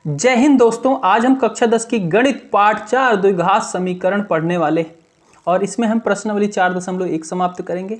जय हिंद दोस्तों, आज हम कक्षा 10 की गणित पाठ 4 द्विघात समीकरण पढ़ने वाले और इसमें हम प्रश्नावली 4.1 समाप्त करेंगे।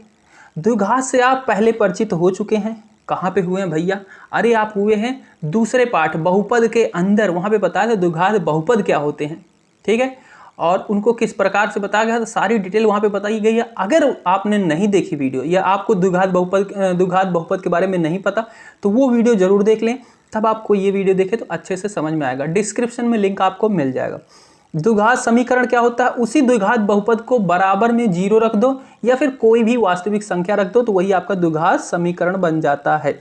द्विघात से आप पहले परिचित हो चुके हैं। कहाँ पे हुए हैं भैया? अरे आप हुए हैं दूसरे पाठ बहुपद के अंदर, वहाँ पे बताया था द्विघात बहुपद क्या होते हैं, ठीक है, और उनको किस प्रकार से बताया गया था, सारी डिटेल वहाँ पे बताई गई है। अगर आपने नहीं देखी वीडियो या आपको द्विघात बहुपद के बारे में नहीं पता तो वो वीडियो जरूर देख लें, तब आपको ये वीडियो देखे तो अच्छे से समझ में आएगा। डिस्क्रिप्शन में लिंक आपको मिल जाएगा। द्विघात समीकरण क्या होता है? उसी द्विघात बहुपद को बराबर में 0 रख दो या फिर कोई भी वास्तविक संख्या रख दो तो वही आपका द्विघात समीकरण बन जाता है।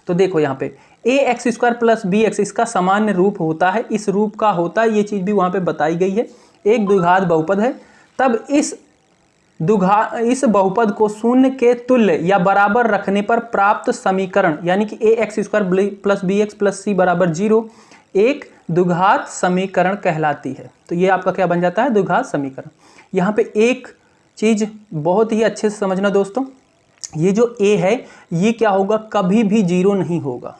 तो देखो यहाँ पे ax² प्लस bx इसका सामान्य रूप होता है, इस रूप का होता है, ये चीज भी वहां पे बताई गई है। एक द्विघात बहुपद है, तब इस बहुपद को शून्य के तुल्य या बराबर रखने पर प्राप्त समीकरण यानी कि ax² plus bx plus c बराबर 0 एक द्विघात समीकरण कहलाती है। तो ये आपका क्या बन जाता है? द्विघात समीकरण। यहाँ पे एक चीज बहुत ही अच्छे से समझना दोस्तों, ये जो a है ये क्या होगा? कभी भी 0 नहीं होगा।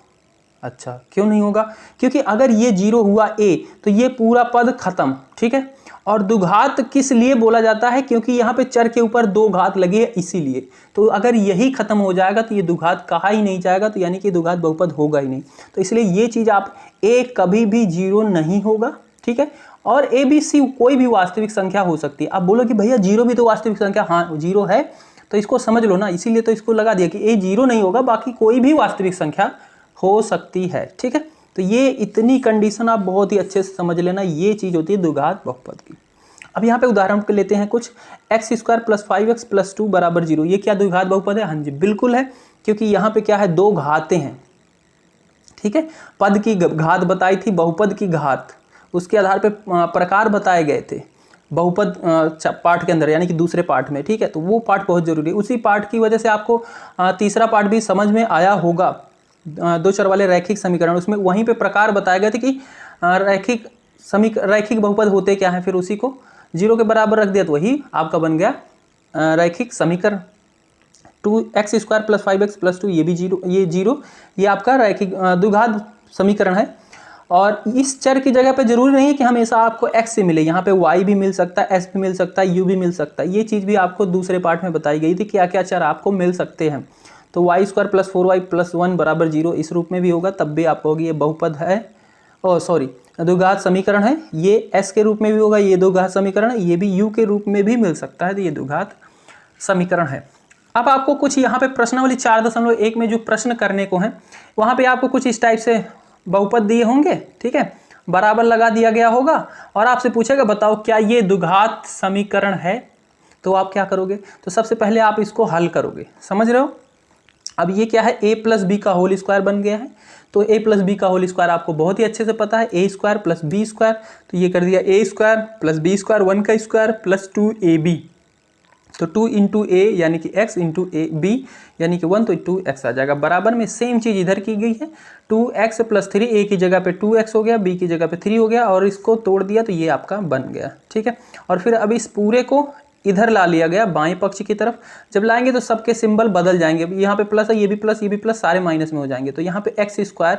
अच्छा, क्यों नहीं होगा? क्योंकि अगर ये 0 हुआ a तो ये पूरा पद खत्म, ठीक है। और द्विघात किस लिए बोला जाता है? क्योंकि यहाँ पे चर के ऊपर 2 घात लगी है, इसीलिए। तो अगर यही खत्म हो जाएगा तो ये द्विघात कहा ही नहीं जाएगा, तो यानी कि द्विघात बहुपद होगा ही नहीं। तो इसलिए ये चीज आप a कभी भी 0 नहीं होगा, ठीक है। और a b c कोई भी वास्तविक संख्या हो सकती है। आप बोलो कि भैया 0 भी तो वास्तविक संख्या, हाँ 0 है, तो इसको समझ लो ना, इसीलिए तो इसको लगा दिया कि a 0 नहीं होगा, बाकी कोई भी वास्तविक संख्या हो सकती है, ठीक है। तो ये इतनी कंडीशन आप बहुत ही अच्छे से समझ लेना, ये चीज होती है द्विघात बहुपद की। अब यहाँ पे उदाहरण के लेते हैं कुछ। x² प्लस 5x प्लस 2 बराबर 0, ये क्या द्विघात बहुपद है? हाँ जी बिल्कुल है, क्योंकि यहाँ पे क्या है? 2 घातें हैं, ठीक है। पद की घात बताई थी, बहुपद की घात, उसके आधार पे प्रकार बताए गए थे बहुपद पाठ के अंदर, यानी कि दूसरे पाठ में, ठीक है। तो वो पाठ बहुत जरूरी है। उसी पाठ की वजह से आपको तीसरा पाठ भी समझ में आया होगा, 2 चर वाले रैखिक समीकरण, उसमें वहीं पे प्रकार बताए गए थे कि रैखिक बहुपद होते क्या है, फिर उसी को 0 के बराबर रख दिया तो वही आपका बन गया रैखिक समीकरण। 2x² प्लस 5x प्लस 2 ये भी 0, ये 0, ये आपका रैखिक द्विघात समीकरण है। और इस चर की जगह पे जरूरी नहीं है कि हमेशा आपको x से मिले, यहाँ पे y भी मिल सकता है, s भी मिल सकता है, u भी मिल सकता है। ये चीज़ भी आपको दूसरे पार्ट में बताई गई थी, क्या क्या चर आपको मिल सकते हैं। तो y² प्लस 4y प्लस 1 बराबर 0 इस रूप में भी होगा, तब भी आप कहोगे ये बहुपद है, द्विघात समीकरण है। ये s के रूप में भी होगा, ये द्विघात समीकरण है। ये भी u के रूप में भी मिल सकता है, तो ये द्विघात समीकरण है। अब आपको कुछ यहाँ पे प्रश्नावली 4.1 में जो प्रश्न करने को है, वहाँ पे आपको कुछ इस टाइप से बहुपद दिए होंगे, ठीक है, बराबर लगा दिया गया होगा और आपसे पूछेगा बताओ क्या ये द्विघात समीकरण है। तो आप क्या करोगे? तो सबसे पहले आप इसको हल करोगे, समझ रहे हो। अब ये क्या है? a प्लस बी का होल स्क्वायर बन गया है। तो a प्लस बी का होल स्क्वायर आपको बहुत ही अच्छे से पता है, a² प्लस b², तो ये कर दिया a² प्लस b² 1 का स्क्वायर प्लस 2ab। तो 2 इंटू a यानी कि x इंटू b यानी कि 1, तो 2x आ जाएगा। बराबर में सेम चीज इधर की गई है, 2x प्लस 3, a की जगह पे 2x हो गया, b की जगह पे 3 हो गया, और इसको तोड़ दिया तो ये आपका बन गया, ठीक है। और फिर अब इस पूरे को इधर ला लिया गया बाएं पक्ष की तरफ। जब लाएंगे तो सबके सिंबल बदल जाएंगे, यहाँ पे प्लस है, ये भी प्लस, ये भी प्लस, सारे माइनस में हो जाएंगे। तो यहाँ पे x²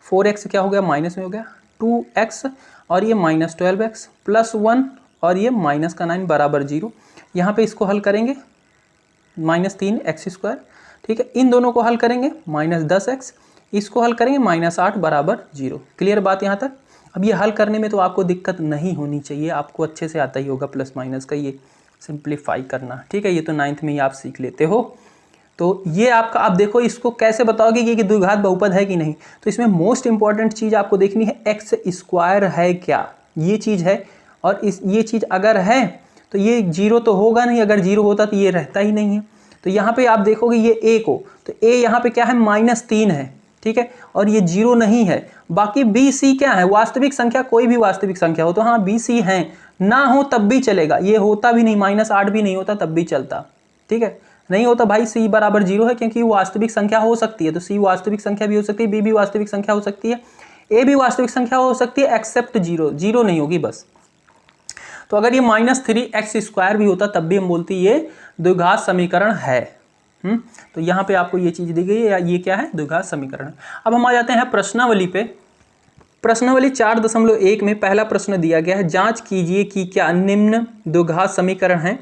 4x क्या हो गया? माइनस में हो गया, 2x और ये माइनस 12x प्लस 1 और ये माइनस का 9 बराबर 0। यहाँ पे इसको हल करेंगे -3x², ठीक है। इन दोनों को हल करेंगे -10x, इसको हल करेंगे -8 बराबर 0। क्लियर बात यहाँ तक? अब ये हल करने में तो आपको दिक्कत नहीं होनी चाहिए, आपको अच्छे से आता ही होगा प्लस माइनस का ये सिंप्लीफाई करना, ठीक है। ये तो 9th में ही आप सीख लेते हो। तो ये आपका, आप देखो इसको कैसे बताओगे कि द्विघात बहुपद है कि नहीं। तो इसमें मोस्ट इंपॉर्टेंट चीज़ आपको देखनी है, x² है क्या, ये चीज़ है। और ये चीज़ अगर है तो ये 0 तो होगा नहीं, अगर 0 होता तो ये रहता ही नहीं है। तो यहाँ पे आप देखोगे ये a को, तो a यहाँ पे क्या है? -3 है, ठीक है, और ये 0 नहीं है। बाकी b c क्या है? वास्तविक संख्या, कोई भी वास्तविक संख्या हो तो हाँ b c है, ना हो तब भी चलेगा। ये होता भी नहीं, -8 भी नहीं होता तब भी चलता, ठीक है। नहीं होता भाई, c बराबर 0 है, क्योंकि वास्तविक संख्या हो सकती है। तो c वास्तविक संख्या भी हो सकती है, b भी वास्तविक संख्या हो सकती है, a भी वास्तविक संख्या हो सकती है, एक्सेप्ट 0 नहीं होगी बस। तो अगर ये -3x² भी होता तब भी हम बोलते ये द्विघात समीकरण है। तो यहाँ पे आपको ये चीज दी गई है, ये क्या है? द्विघात समीकरण। अब हम आ जाते हैं प्रश्नावली पे। प्रश्नावली 4.1 में पहला प्रश्न दिया गया है, जांच कीजिए कि क्या निम्न द्विघात समीकरण हैं।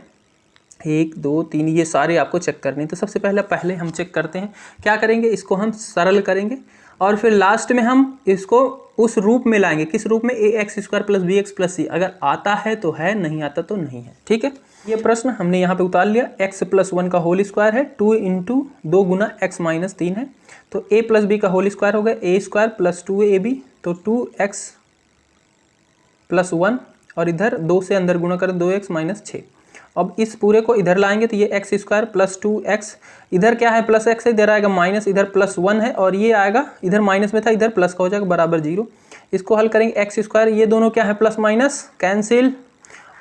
1 2 3 ये सारे आपको चेक करने हैं। तो सबसे पहले हम चेक करते हैं, क्या करेंगे, इसको हम सरल करेंगे और फिर लास्ट में हम इसको उस रूप में लाएंगे। किस रूप में, ax² + bx + c। अगर आता है तो है, नहीं आता तो नहीं है। ठीक है, ये प्रश्न हमने यहाँ पे उतार लिया। x + 1 का होल स्क्वायर है, 2 × 2 × x - 3 है, तो a + b का होल स्क्वायर हो गया a² + 2ab, तो 2x + 1 और इधर 2 से अंदर गुणा करें 2x - 6। अब इस पूरे को इधर लाएंगे तो ये x² + 2x, इधर क्या है प्लस x है, इधर आएगा माइनस, इधर +1 है और ये आएगा, इधर माइनस में था इधर प्लस का हो जाएगा बराबर 0। इसको हल करेंगे x², ये दोनों क्या है प्लस माइनस कैंसिल,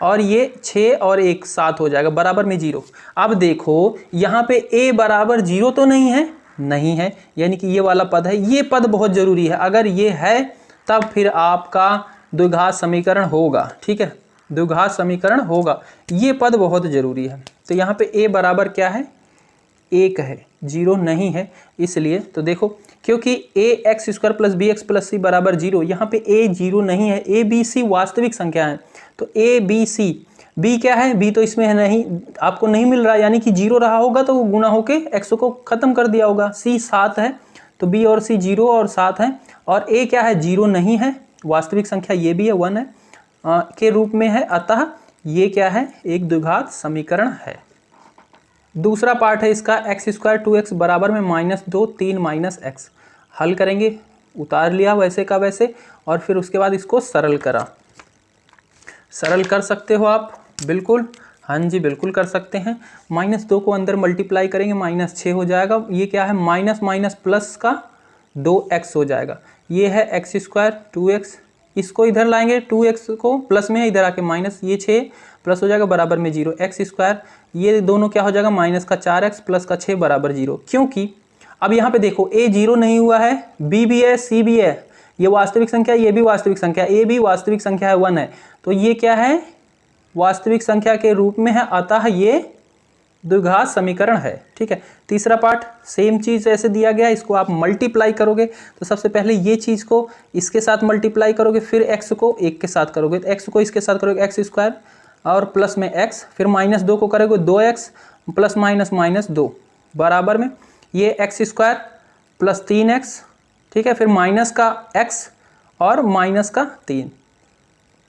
और ये 6 और 1 7 हो जाएगा बराबर में 0। अब देखो यहाँ पे a बराबर 0 तो नहीं है, नहीं है, यानी कि ये वाला पद है। ये पद बहुत ज़रूरी है, अगर ये है तब फिर आपका द्विघात समीकरण होगा। ठीक है, द्विघात समीकरण होगा, ये पद बहुत ज़रूरी है। तो यहाँ पे a बराबर क्या है, 1 है, 0 नहीं है, इसलिए तो देखो क्योंकि ax² + bx + c बराबर 0, यहाँ पे a 0 नहीं है, a b c वास्तविक संख्या है। तो a b c, b क्या है, b तो इसमें है नहीं, आपको नहीं मिल रहा, यानी कि 0 रहा होगा तो वो गुना होके x को ख़त्म कर दिया होगा। c 7 है, तो b और c 0 और 7 है, और a क्या है, 0 नहीं है, वास्तविक संख्या ये भी है, 1 है के रूप में है, अतः ये क्या है, एक द्विघात समीकरण है। दूसरा पार्ट है इसका, x² 2x बराबर में -2 3 - x। हल करेंगे, उतार लिया वैसे का वैसे, और फिर उसके बाद इसको सरल करा। सरल कर सकते हो आप, बिल्कुल, हाँ जी बिल्कुल कर सकते हैं। -2 को अंदर मल्टीप्लाई करेंगे, -6 हो जाएगा। ये क्या है, माइनस माइनस प्लस का 2x हो जाएगा। ये है x² 2x, इसको इधर लाएंगे, 2x को प्लस में, इधर आके माइनस, ये 6 प्लस हो जाएगा बराबर में 0। x², ये दोनों क्या हो जाएगा, माइनस का 4x प्लस का 6 बराबर 0। क्योंकि अब यहाँ पे देखो a 0 नहीं हुआ है, b भी है, c भी है, ये वास्तविक संख्या, ये भी वास्तविक संख्या, a भी वास्तविक संख्या है, 1 है, तो ये क्या है, वास्तविक संख्या के रूप में है, अतः ये द्विघात समीकरण है। ठीक है, तीसरा पार्ट सेम चीज़ ऐसे दिया गया, इसको आप मल्टीप्लाई करोगे तो सबसे पहले ये चीज़ को इसके साथ मल्टीप्लाई करोगे, फिर x को 1 के साथ करोगे, तो x को इसके साथ करोगे x² और प्लस में x, फिर -2 को करोगे 2x प्लस माइनस 2 बराबर में ये x² + 3x। ठीक है, फिर माइनस का x और माइनस का 3,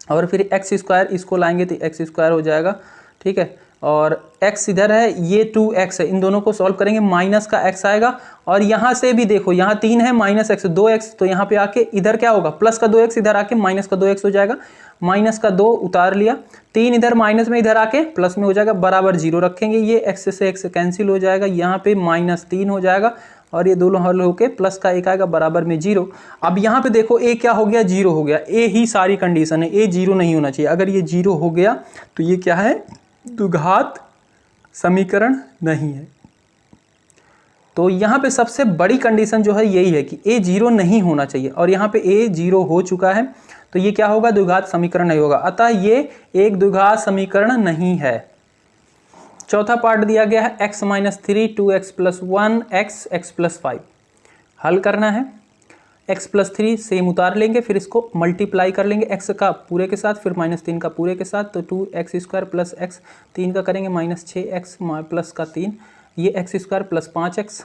और फिर x², इसको लाएंगे तो x² हो जाएगा। ठीक है, और x इधर है, ये 2x है, इन दोनों को सॉल्व करेंगे, माइनस का x आएगा, और यहाँ से भी देखो यहाँ 3 है, -x 2x, तो यहाँ पे आके इधर क्या होगा, प्लस का 2x, इधर आके माइनस का 2x हो जाएगा, माइनस का 2 उतार लिया, 3 इधर माइनस में, इधर आके प्लस में हो जाएगा, बराबर 0 रखेंगे, ये x से x कैंसिल हो जाएगा, यहाँ पे -3 हो जाएगा, और ये दोनों हल होके प्लस का 1 आएगा बराबर में 0। अब यहाँ पे देखो a क्या हो गया, 0 हो गया, a ही सारी कंडीशन है, a 0 नहीं होना चाहिए। अगर ये 0 हो गया तो ये क्या है, द्विघात समीकरण नहीं है। तो यहाँ पे सबसे बड़ी कंडीशन जो है यही है कि a 0 नहीं होना चाहिए, और यहाँ पे a 0 हो चुका है, तो ये क्या होगा, द्विघात समीकरण नहीं होगा, अतः ये एक द्विघात समीकरण नहीं है। चौथा पार्ट दिया गया है x - 3 2x + 1 x + 5। हल करना है, x + 3 सेम उतार लेंगे, फिर इसको मल्टीप्लाई कर लेंगे x का पूरे के साथ, फिर -3 का पूरे के साथ, तो 2x² + x, 3 का करेंगे -6x प्लस का 3, ये x² + 5x,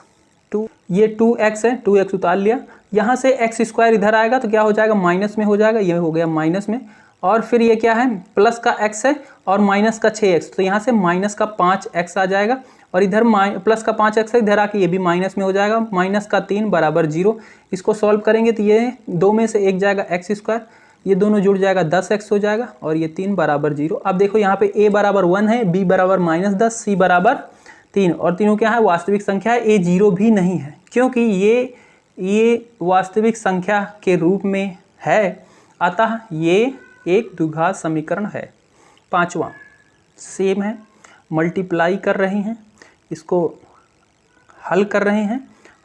2, ये 2x है, 2x उतार लिया, यहाँ से x² इधर आएगा तो क्या हो जाएगा, माइनस में हो जाएगा, ये हो गया माइनस में, और फिर ये क्या है, प्लस का x है और माइनस का 6x, तो यहाँ से माइनस का 5x आ जाएगा, और इधर प्लस का 5x है, इधर आके ये भी माइनस में हो जाएगा, माइनस का 3 बराबर 0। इसको सॉल्व करेंगे तो ये 2 में से 1 जाएगा x², ये दोनों जुड़ जाएगा 10x हो जाएगा, और ये 3 बराबर 0। अब देखो यहाँ पे a बराबर 1 है, b बराबर -10, c बराबर 3, और तीनों क्या है, वास्तविक संख्या है, a 0 भी नहीं है, क्योंकि ये वास्तविक संख्या के रूप में है, अतः ये एक द्विघात समीकरण है। पांचवा सेम है, मल्टीप्लाई कर रहे हैं, इसको हल कर रहे हैं,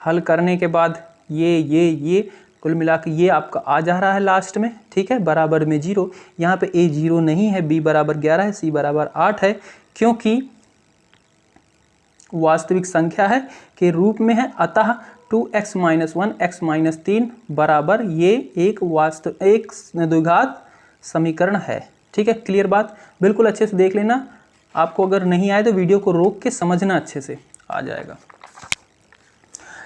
हल करने के बाद ये कुल मिला के ये आपका आ जा रहा है लास्ट में। ठीक है, बराबर में 0, यहाँ पे a 0 नहीं है, b बराबर 11 है, c बराबर 8 है, क्योंकि वास्तविक संख्या है के रूप में है, अतः 2x माइनस 1 x माइनस 3 बराबर ये एक द्विघात समीकरण है। ठीक है, क्लियर बात, बिल्कुल अच्छे से देख लेना। आपको अगर नहीं आए तो वीडियो को रोक के समझना, अच्छे से आ जाएगा।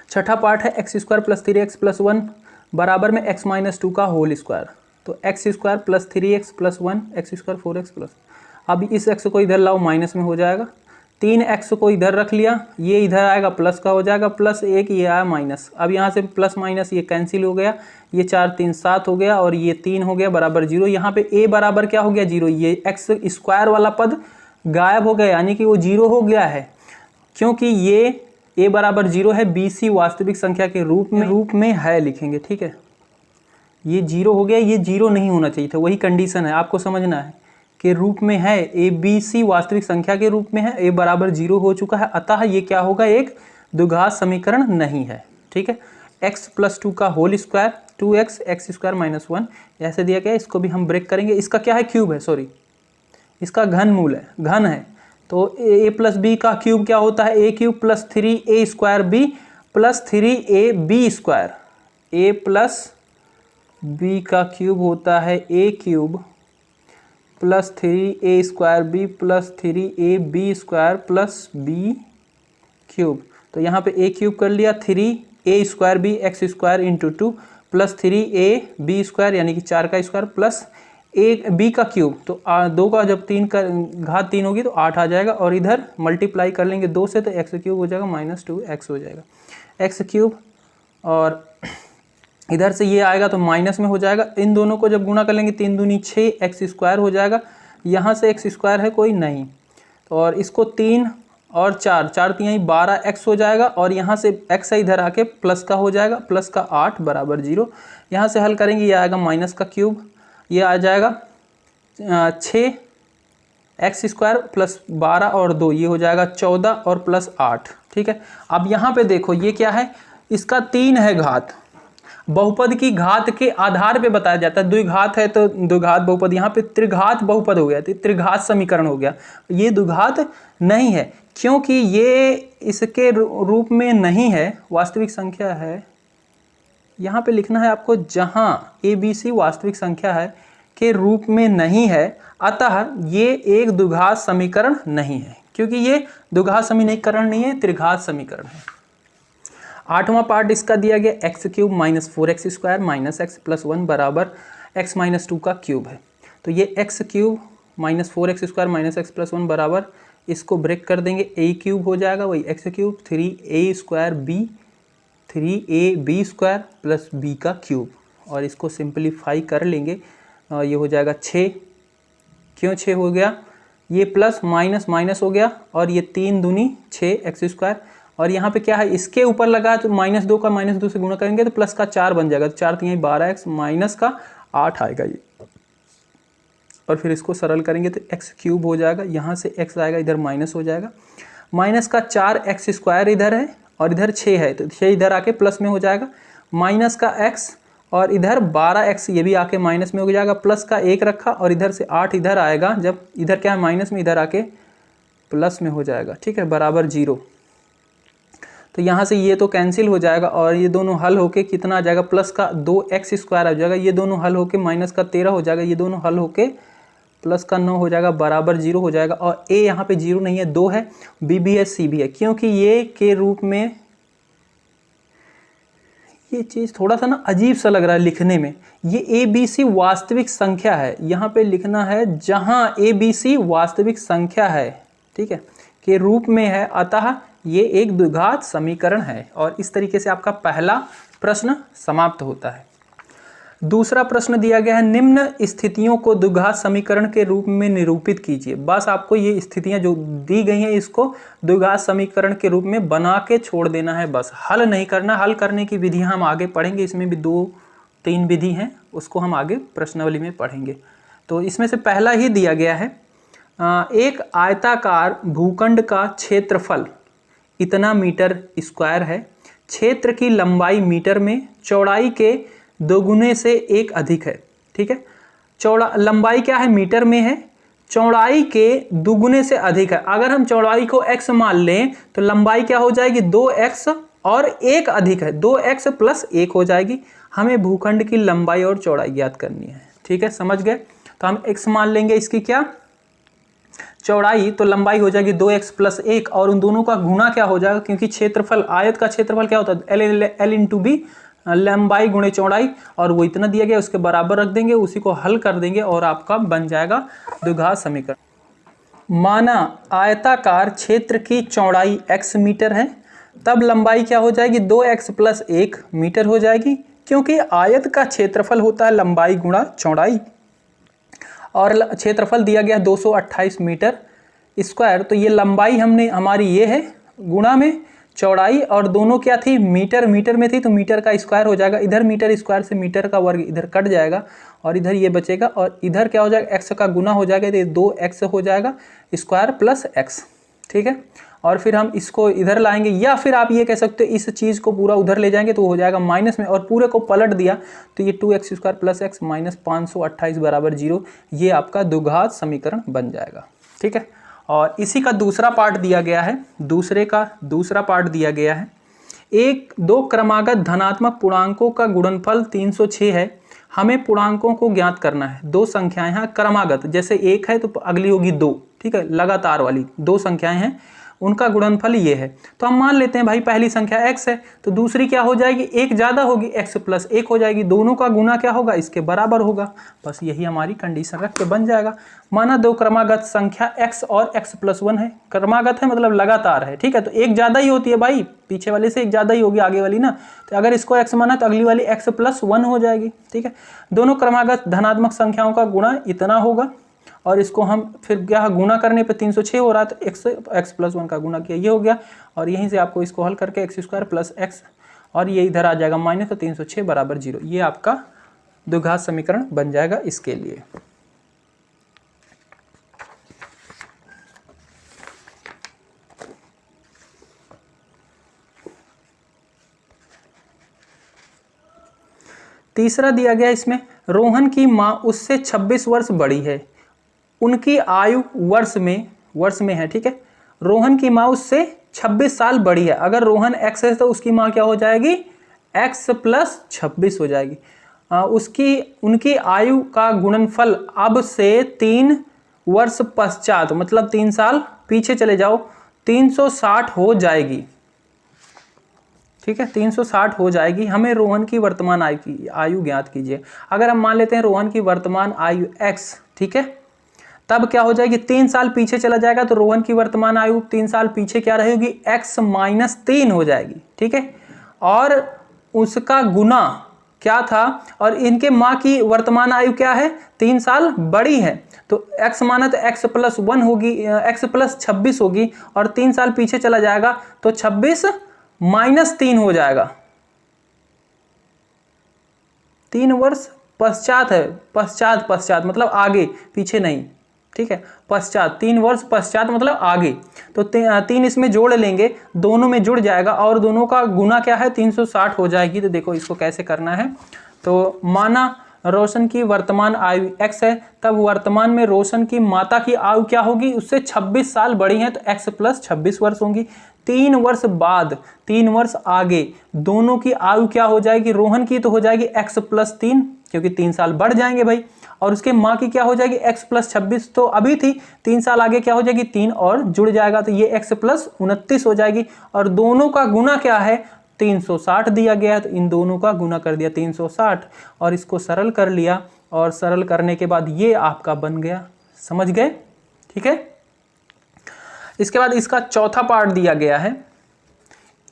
छठा पार्ट है x square plus 3x plus 1 बराबर में x माइनस 2 का होल स्क्वायर। तो x square plus 3x plus 1 x square 4x plus, अब इस x को इधर लाओ माइनस में हो जाएगा, 3x को इधर रख लिया, ये इधर आएगा प्लस का हो जाएगा, प्लस 1 ये आया माइनस। अब यहाँ से प्लस माइनस ये कैंसिल हो गया, ये 4 3 7 हो गया और ये 3 हो गया बराबर 0। यहाँ पे a बराबर क्या हो गया 0, ये x स्क्वायर वाला पद गायब हो गया, यानी कि वो 0 हो गया है, क्योंकि ये a बराबर 0 है, BC वास्तविक संख्या के रूप में है लिखेंगे। ठीक है, ये 0 हो गया, ये 0 नहीं होना चाहिए था, वही कंडीशन है, आपको समझना है कि रूप में है, ABC वास्तविक संख्या के रूप में है, a बराबर 0 हो चुका है, अतः ये क्या होगा, एक द्विघात समीकरण नहीं है। ठीक है, x प्लस 2 का whole square 2x x square minus 1 ऐसे दिया गया, इसको भी हम ब्रेक करेंगे। इसका क्या है, क्यूब है, सॉरी इसका घन मूल है, घन है, तो a प्लस बी का क्यूब क्या होता है, a cube plus 3a square b plus 3ab square, a plus b का क्यूब होता है a cube plus 3a square b plus 3ab square plus b cube. तो यहाँ पे a क्यूब कर लिया, 3a square b x square into 2 plus 3ab square यानी कि 4 का स्क्वायर प्लस a b का क्यूब। तो 2 का जब 3 का घात 3 होगी तो 8 आ जाएगा, और इधर मल्टीप्लाई कर लेंगे 2 से तो x क्यूब हो जाएगा माइनस 2x हो जाएगा x क्यूब, और इधर से ये आएगा तो माइनस में हो जाएगा। इन दोनों को जब गुणा कर लेंगे 3 दूनी 6 x स्क्वायर हो जाएगा, यहाँ से x स्क्वायर है कोई नहीं, और इसको 3 और 4 4 3 12x हो जाएगा, और यहाँ से x है इधर आके प्लस का हो जाएगा, प्लस का 8 बराबर 0। यहाँ से हल करेंगे, ये आएगा माइनस का क्यूब, ये आ जाएगा 6x स्क्वायर प्लस 12 और 2 ये हो जाएगा 14 और प्लस 8। ठीक है, अब यहाँ पे देखो ये क्या है, इसका 3 है घात, बहुपद की घात के आधार पे बताया जाता है। द्विघात है तो द्विघात बहुपद, यहाँ पे त्रिघात बहुपद हो गया, तो त्रिघात समीकरण हो गया। ये द्विघात नहीं है क्योंकि ये इसके रूप में नहीं है, वास्तविक संख्या है। यहाँ पे लिखना है आपको, जहाँ ABC वास्तविक संख्या है के रूप में नहीं है, अतः ये एक द्विघात समीकरण नहीं है, क्योंकि ये द्विघात समीकरण नहीं है, त्रिघात समीकरण है। 8वां पार्ट इसका दिया गया x cube minus 4x square minus x plus 1 बराबर x माइनस 2 का क्यूब है। तो ये x cube minus 4x square minus x plus 1 बराबर, इसको ब्रेक कर देंगे, a क्यूब हो जाएगा वही x cube 3a square b 3ab square plus b का क्यूब, और इसको सिंप्लीफाई कर लेंगे, ये हो जाएगा 6। क्यों 6 हो गया, ये प्लस माइनस माइनस हो गया, और ये 3 दूनी 6x स्क्वायर, और यहाँ पे क्या है, इसके ऊपर लगा तो माइनस 2 का माइनस 2 से गुणा करेंगे तो प्लस का 4 बन जाएगा, तो 4 3 12x माइनस का 8 आएगा ये, और फिर इसको सरल करेंगे तो x क्यूब हो जाएगा, यहाँ से x आएगा इधर माइनस हो जाएगा, माइनस का 4x स्क्वायर इधर है और इधर 6 है, तो 6 इधर आके प्लस में हो जाएगा, माइनस का x और इधर 12x ये भी आके माइनस में हो जाएगा, प्लस का 1 रखा और इधर से 8 इधर आएगा, जब इधर क्या है माइनस में, इधर आके प्लस में हो जाएगा। ठीक है, बराबर 0। तो यहाँ से ये तो कैंसिल हो जाएगा, और ये दोनों हल होके कितना आ जाएगा, प्लस का 2x स्क्वायर आ जाएगा, ये दोनों हल होके माइनस का 13 हो जाएगा, ये दोनों हल होके प्लस का 9 हो जाएगा, बराबर 0 हो जाएगा। और a यहाँ पे 0 नहीं है, 2 है, b भी है, c भी है, क्योंकि ये के रूप में, ये चीज़ थोड़ा सा ना अजीब सा लग रहा है लिखने में, ये ABC वास्तविक संख्या है, यहाँ पे लिखना है जहाँ ABC वास्तविक संख्या है, ठीक है, के रूप में है, अतः ये एक द्विघात समीकरण है। और इस तरीके से आपका पहला प्रश्न समाप्त होता है। दूसरा प्रश्न दिया गया है, निम्न स्थितियों को द्विघात समीकरण के रूप में निरूपित कीजिए। बस आपको ये स्थितियां जो दी गई हैं इसको द्विघात समीकरण के रूप में बना के छोड़ देना है, बस हल नहीं करना। हल करने की विधियां हम आगे पढ़ेंगे, इसमें भी 2-3 विधि हैं, उसको हम आगे प्रश्नावली में पढ़ेंगे। तो इसमें से पहला ही दिया गया है, एक आयताकार भूखंड का क्षेत्रफल इतना मीटर स्क्वायर है, क्षेत्र की लंबाई मीटर में, चौड़ाई के दोगुने से 1 अधिक है। ठीक है, लंबाई क्या है, मीटर में है, चौड़ाई के दुगुने से अधिक है। अगर हम चौड़ाई को x मान लें तो लंबाई क्या हो जाएगी, 2x और 1 अधिक है, 2x प्लस 1 हो जाएगी। हमें भूखंड की लंबाई और चौड़ाई ज्ञात करनी है। ठीक है, समझ गए। तो हम x मान लेंगे इसकी क्या चौड़ाई, तो लंबाई हो जाएगी 2x प्लस 1 और उन दोनों का गुना क्या हो जाएगा, क्योंकि क्षेत्रफल आयत का क्षेत्रफल क्या होता है L इंटू बी, लंबाई गुणे चौड़ाई, और वो इतना दिया गया उसके बराबर रख देंगे, उसी को हल कर देंगे और आपका बन जाएगा द्विघात समीकरण। माना आयताकार क्षेत्र की चौड़ाई x मीटर है, तब लंबाई क्या हो जाएगी 2x प्लस 1 मीटर हो जाएगी, क्योंकि आयत का क्षेत्रफल होता है लंबाई गुणा चौड़ाई और क्षेत्रफल दिया गया 228 मीटर स्क्वायर। तो ये लंबाई हमने हमारी ये है गुणा में चौड़ाई, और दोनों क्या थी मीटर में थी, तो मीटर का स्क्वायर हो जाएगा। इधर मीटर स्क्वायर से मीटर का वर्ग इधर कट जाएगा और इधर ये बचेगा, और इधर क्या हो जाएगा x का गुना हो जाएगा, तो ये 2x हो जाएगा स्क्वायर प्लस x। ठीक है, और फिर हम इसको इधर लाएंगे, या फिर आप ये कह सकते हो इस चीज़ को पूरा उधर ले जाएंगे तो हो जाएगा माइनस में, और पूरे को पलट दिया तो ये 2x square plus x minus 528 बराबर 0। ये आपका द्विघात समीकरण बन जाएगा। ठीक है, और इसी का दूसरा पार्ट दिया गया है, दूसरा पार्ट दिया गया है। दो क्रमागत धनात्मक पूर्णांकों का गुणनफल 306 है। हमें पूर्णांकों को ज्ञात करना है। दो संख्याएं हैं क्रमागत, जैसे 1 है तो अगली होगी 2। ठीक है, लगातार वाली दो संख्याएं हैं, उनका गुणनफल ये है। तो हम मान लेते हैं भाई पहली संख्या x है, तो दूसरी क्या हो जाएगी, एक ज़्यादा होगी, x प्लस 1 हो जाएगी। दोनों का गुना क्या होगा, इसके बराबर होगा। बस यही हमारी कंडीशन रख के बन जाएगा। माना दो क्रमागत संख्या x और x प्लस 1 है। क्रमागत है मतलब लगातार है। ठीक है, तो एक ज़्यादा ही होती है भाई, पीछे वाले से एक ज़्यादा ही होगी आगे वाली ना, तो अगर इसको x माना तो अगली वाली x प्लस 1 हो जाएगी। ठीक है, दोनों क्रमागत धनात्मक संख्याओं का गुणा इतना होगा, और इसको हम फिर क्या गुना करने पे 306 हो रहा है, तो x प्लस 1 का गुना किया, ये हो गया। और यहीं से आपको इसको हल करके x स्क्वायर प्लस x, और ये इधर आ जाएगा माइनस, तो 306 बराबर 0। ये आपका द्विघात समीकरण बन जाएगा इसके लिए। तीसरा दिया गया इसमें, रोहन की माँ उससे 26 वर्ष बड़ी है, उनकी आयु वर्ष में है। ठीक है, रोहन की माँ उससे 26 साल बड़ी है। अगर रोहन x है तो उसकी माँ क्या हो जाएगी, x प्लस 26 हो जाएगी। उनकी आयु का गुणनफल अब से 3 वर्ष पश्चात, मतलब 3 साल पीछे चले जाओ, 360 हो जाएगी। ठीक है, 360 हो जाएगी। हमें रोहन की वर्तमान आयु ज्ञात कीजिए। अगर हम मान लेते हैं रोहन की वर्तमान आयु x, ठीक है, तब क्या हो जाएगी, 3 साल पीछे चला जाएगा, तो रोहन की वर्तमान आयु 3 साल पीछे क्या रहेगी, x माइनस 3 हो जाएगी। ठीक है, और उसका गुना क्या था, और इनके माँ की वर्तमान आयु क्या है, 3 साल बड़ी है, तो x माना तो x प्लस 1 होगी, x प्लस 26 होगी, और 3 साल पीछे चला जाएगा तो 26 माइनस 3 हो जाएगा। 3 वर्ष पश्चात है, पश्चात मतलब आगे, पीछे नहीं। ठीक है, पश्चात, 3 वर्ष पश्चात मतलब आगे, तो 3 इसमें जोड़ लेंगे, दोनों में जुड़ जाएगा, और दोनों का गुना क्या है, 360 हो जाएगी। तो देखो इसको कैसे करना है। तो माना रोशन की वर्तमान आयु x है, तब वर्तमान में रोशन की माता की आयु क्या होगी, उससे 26 साल बड़ी है, तो x प्लस 26 वर्ष होंगी। 3 वर्ष बाद, 3 वर्ष आगे, दोनों की आयु क्या हो जाएगी, रोहन की तो हो जाएगी x प्लस 3, क्योंकि 3 साल बढ़ जाएंगे भाई, और उसके माँ की क्या हो जाएगी, x प्लस 26 तो अभी थी, 3 साल आगे क्या हो जाएगी, 3 और जुड़ जाएगा, तो ये x प्लस 29 हो जाएगी। और दोनों का गुना क्या है, 360 दिया गया है, तो इन दोनों का गुना कर दिया 360, और इसको सरल कर लिया, और सरल करने के बाद ये आपका बन गया। समझ गए। ठीक है, इसके बाद इसका चौथा पार्ट दिया गया है।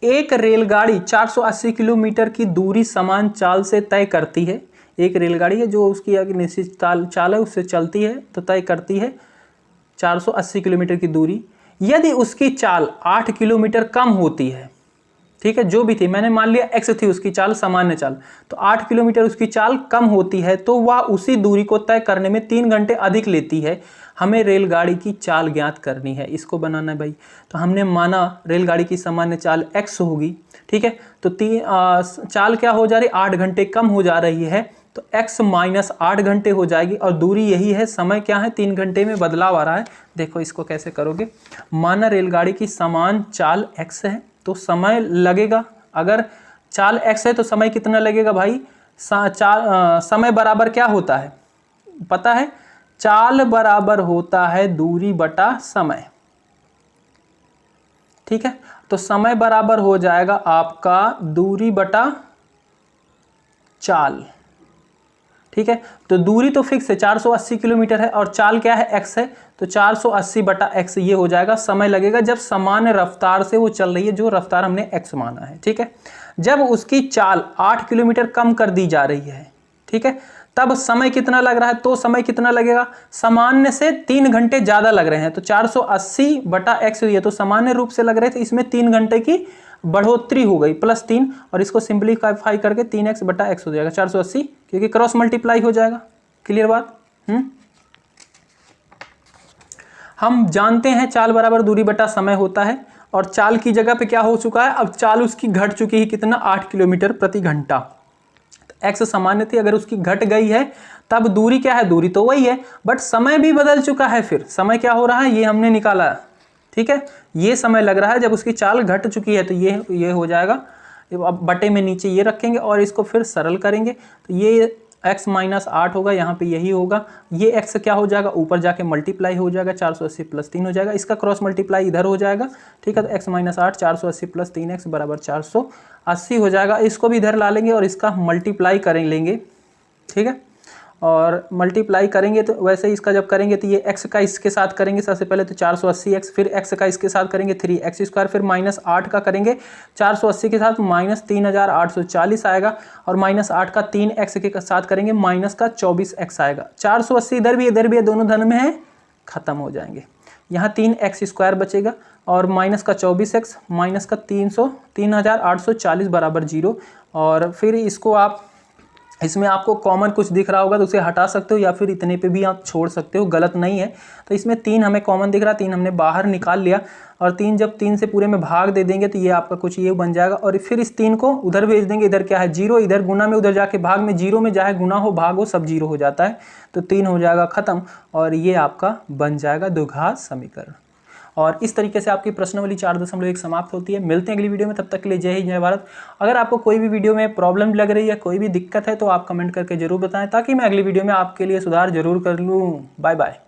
एक रेलगाड़ी 480 किलोमीटर की दूरी समान चाल से तय करती है। एक रेलगाड़ी है जो उसकी एक निश्चित चाल है, उससे चलती है, तो तय करती है 480 किलोमीटर की दूरी। यदि उसकी चाल 8 किलोमीटर कम होती है, ठीक है, जो भी थी, मैंने मान लिया x थी उसकी चाल, सामान्य चाल, तो 8 किलोमीटर उसकी चाल कम होती है, तो वह उसी दूरी को तय करने में 3 घंटे अधिक लेती है। हमें रेलगाड़ी की चाल ज्ञात करनी है, इसको बनाना है भाई। तो हमने माना रेलगाड़ी की सामान्य चाल x होगी। ठीक है, तो चाल क्या हो जा रही, 8 घंटे कम हो जा रही है, तो x माइनस 8 घंटे हो जाएगी, और दूरी यही है, समय क्या है, 3 घंटे में बदलाव आ रहा है। देखो इसको कैसे करोगे। माना रेलगाड़ी की समान चाल x है, तो समय लगेगा अगर चाल x है तो समय कितना लगेगा भाई, समय बराबर क्या होता है पता है, चाल बराबर होता है दूरी बटा समय। ठीक है, तो समय बराबर हो जाएगा आपका दूरी बटा चाल। ठीक है, तो दूरी तो फिक्स है 480 किलोमीटर है और चाल क्या है x है, तो 480 बटा x ये हो जाएगा। समय लगेगा जब सामान्य रफ्तार से वो चल रही है, जो रफ्तार हमने x माना है। ठीक है, जब उसकी चाल 8 किलोमीटर कम कर दी जा रही है, ठीक है, तब समय कितना लग रहा है, तो समय कितना लगेगा, सामान्य से 3 घंटे ज़्यादा लग रहे हैं, तो 480 बटा x ये तो सामान्य रूप से लग रहे थे, इसमें 3 घंटे की बढ़ोतरी हो गई +3, और इसको सिंप्लीफाई करके 3x बटा x हो जाएगा 480, क्योंकि क्रॉस मल्टीप्लाई हो जाएगा। क्लियर बात? हम जानते हैं चाल बराबर दूरी बटा समय होता है, और चाल की जगह पे क्या हो चुका है, अब चाल उसकी घट चुकी है कितना, 8 किलोमीटर प्रति घंटा। x सामान्य थी, अगर उसकी घट गई है तब दूरी क्या है, दूरी तो वही है, बट समय भी बदल चुका है। फिर समय क्या हो रहा है, ये हमने निकाला। ठीक है, ये समय लग रहा है जब उसकी चाल घट चुकी है, तो ये हो जाएगा। अब बटे में नीचे ये रखेंगे और इसको फिर सरल करेंगे, तो ये x - 8 होगा, यहाँ पे यही होगा। ये x क्या हो जाएगा, ऊपर जाके मल्टीप्लाई हो जाएगा, 480 + 3 हो जाएगा, इसका क्रॉस मल्टीप्लाई इधर हो जाएगा। ठीक है, तो x - 8 480 + 3x बराबर 480 हो जाएगा। इसको भी इधर ला लेंगे और इसका मल्टीप्लाई कर लेंगे। ठीक है, और मल्टीप्लाई करेंगे तो वैसे ही इसका जब करेंगे तो ये x का इसके साथ करेंगे सबसे पहले, तो 480x, फिर x का इसके साथ करेंगे 3x², फिर -8 का करेंगे 480 के साथ -3840 आएगा, और -8 का 3x के साथ करेंगे -24x आएगा। 480 इधर भी है, दोनों धन में है, खत्म हो जाएंगे। यहाँ 3x² बचेगा और माइनस का 24x माइनस का 3840 बराबर 0। और फिर इसको आप, इसमें आपको कॉमन कुछ दिख रहा होगा तो उसे हटा सकते हो, या फिर इतने पे भी आप छोड़ सकते हो, गलत नहीं है। तो इसमें 3 हमें कॉमन दिख रहा, 3 हमने बाहर निकाल लिया, और 3 जब 3 से पूरे में भाग दे देंगे तो ये आपका कुछ ये बन जाएगा। और फिर इस 3 को उधर भेज देंगे, इधर क्या है 0, इधर गुना में, उधर जाके भाग में, 0 में चाहे गुना हो भाग हो सब 0 हो जाता है, तो 3 हो जाएगा ख़त्म, और ये आपका बन जाएगा द्विघात समीकरण। और इस तरीके से आपकी प्रश्नावली 4.1 समाप्त होती है। मिलते हैं अगली वीडियो में, तब तक के लिए जय हिंद जय भारत। अगर आपको कोई भी वीडियो में प्रॉब्लम लग रही है, कोई भी दिक्कत है, तो आप कमेंट करके जरूर बताएं, ताकि मैं अगली वीडियो में आपके लिए सुधार जरूर कर लूँ। Bye bye.